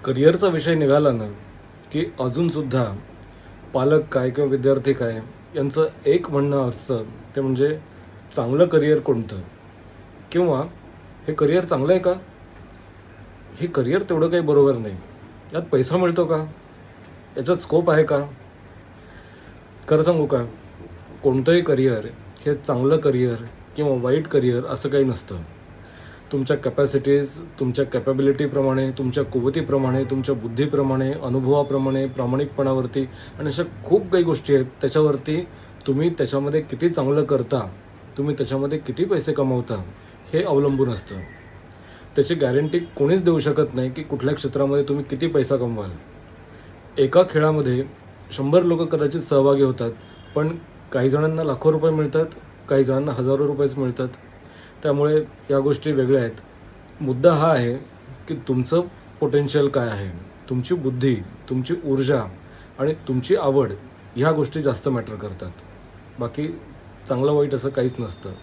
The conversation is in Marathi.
करिअरचा विषय निघाला ना की अजूनसुद्धा पालक काय किंवा विद्यार्थी काय यांचं एक म्हणणं असतं ते म्हणजे चांगलं करिअर कोणतं किंवा हे करिअर चांगलं आहे का, हे करिअर तेवढं काही बरोबर नाही, यात पैसा मिळतो का, याच्यात स्कोप आहे का. खरं सांगू का, कोणतंही करिअर हे चांगलं करिअर किंवा वाईट करिअर असं काही नसतं. तुमच्या कॅपॅसिटीज, तुमच्या कॅपॅबिलिटीप्रमाणे, तुमच्या कुवतीप्रमाणे, तुमच्या बुद्धीप्रमाणे, अनुभवाप्रमाणे, प्रामाणिकपणावरती आणि अशा खूप काही गोष्टी आहेत त्याच्यावरती तुम्ही त्याच्यामध्ये किती चांगलं करता, तुम्ही त्याच्यामध्ये किती पैसे कमवता हे अवलंबून असतं. त्याची गॅरंटी कोणीच देऊ शकत नाही की कुठल्या क्षेत्रामध्ये तुम्ही किती पैसा कमवाल. एका खेळामध्ये 100 लोक कदाचित सहभागी होतात, पण काही जणांना लाखो रुपये मिळतात, काही जणांना हजारो रुपयेच मिळतात. त्यामुळे या गोष्टी वेगळ्या आहेत. मुद्दा हा आहे की तुमचं पोटेन्शियल काय आहे, तुमची बुद्धी, तुमची ऊर्जा आणि तुमची आवड ह्या गोष्टी जास्त मॅटर करतात. बाकी चांगलं वाईट असं काहीच नसतं.